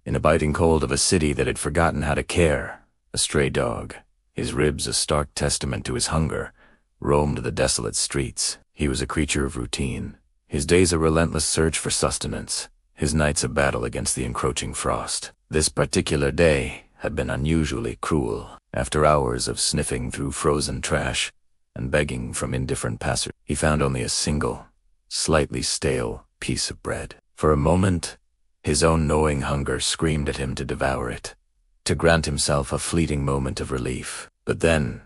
in the biting cold of a city that had forgotten how to care, a stray dog, his ribs a stark testament to his hunger, roamed the desolate streets. He was a creature of routine, his days a relentless search for sustenance, his nights a battle against the encroaching frost. This particular day had been unusually cruel. After hours of sniffing through frozen trash and begging from indifferent passers, he found only a single, slightly stale piece of bread. For a moment, his own gnawing hunger screamed at him to devour it, to grant himself a fleeting moment of relief. But then,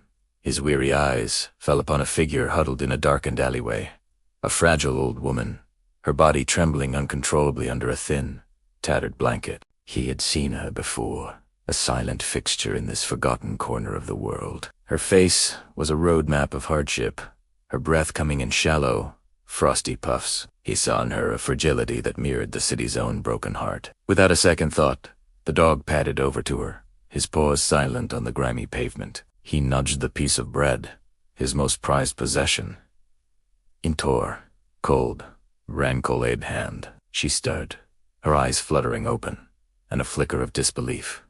his weary eyes fell upon a figure huddled in a darkened alleyway, a fragile old woman, her body trembling uncontrollably under a thin, tattered blanket. He had seen her before, a silent fixture in this forgotten corner of the world. Her face was a roadmap of hardship, her breath coming in shallow, frosty puffs. He saw in her a fragility that mirrored the city's own broken heart. Without a second thought, the dog padded over to her, his paws silent on the grimy pavement. He nudged the piece of bread, his most prized possession, into her cold, rancor-laden hand. She stirred, her eyes fluttering open, and a flicker of disbelief,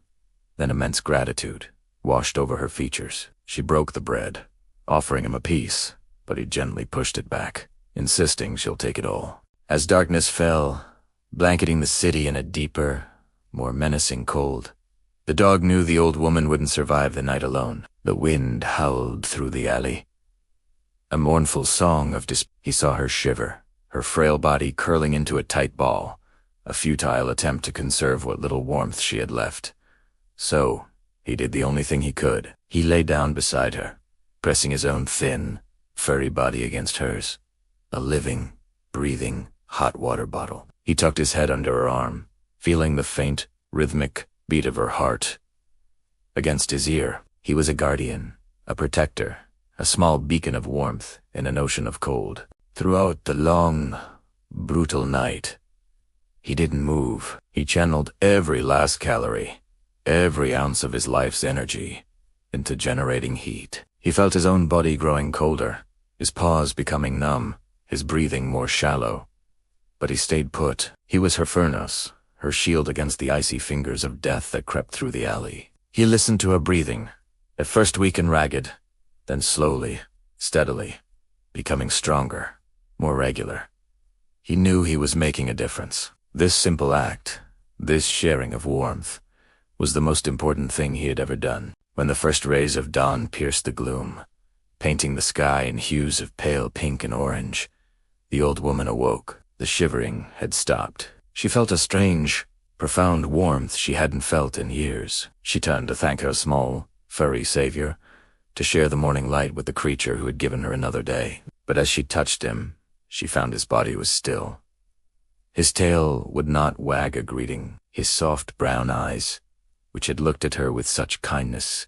then immense gratitude, washed over her features. She broke the bread, offering him a piece, but he gently pushed it back, insisting she'll take it all. As darkness fell, blanketing the city in a deeper, more menacing cold, the dog knew the old woman wouldn't survive the night alone. The wind howled through the alley, a mournful song of despair. He saw her shiver, her frail body curling into a tight ball, a futile attempt to conserve what little warmth she had left. So, he did the only thing he could. He lay down beside her, pressing his own thin, furry body against hers, a living, breathing, hot water bottle. He tucked his head under her arm, feeling the faint, rhythmic beat of her heart against his ear. He was a guardian, a protector, a small beacon of warmth in an ocean of cold. Throughout the long, brutal night, he didn't move. He channeled every last calorie, every ounce of his life's energy, into generating heat. He felt his own body growing colder, his paws becoming numb, his breathing more shallow. But he stayed put. He was her furnace, her shield against the icy fingers of death that crept through the alley. He listened to her breathing, at first weak and ragged, then slowly, steadily, becoming stronger, more regular. He knew he was making a difference. This simple act, this sharing of warmth, was the most important thing he had ever done. When the first rays of dawn pierced the gloom, painting the sky in hues of pale pink and orange, the old woman awoke. The shivering had stopped. She felt a strange, profound warmth she hadn't felt in years. She turned to thank her small, furry savior, to share the morning light with the creature who had given her another day. But as she touched him, she found his body was still. His tail would not wag a greeting. His soft brown eyes, which had looked at her with such kindness,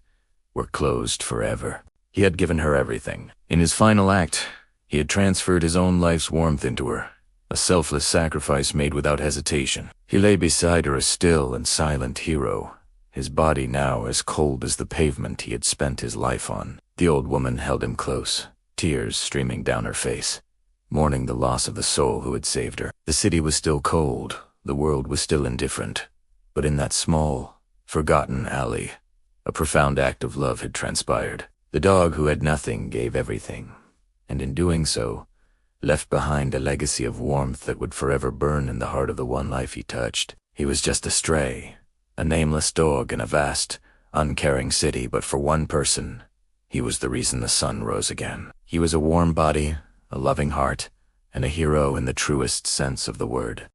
were closed forever. He had given her everything. In his final act, he had transferred his own life's warmth into her, a selfless sacrifice made without hesitation. He lay beside her a still and silent hero, his body now as cold as the pavement he had spent his life on. The old woman held him close, tears streaming down her face, mourning the loss of the soul who had saved her. The city was still cold, the world was still indifferent, but in that small, forgotten alley, a profound act of love had transpired. The dog who had nothing gave everything, and in doing so, left behind a legacy of warmth that would forever burn in the heart of the one life he touched. He was just a stray, a nameless dog in a vast, uncaring city, but for one person, he was the reason the sun rose again. He was a warm body, a loving heart, and a hero in the truest sense of the word.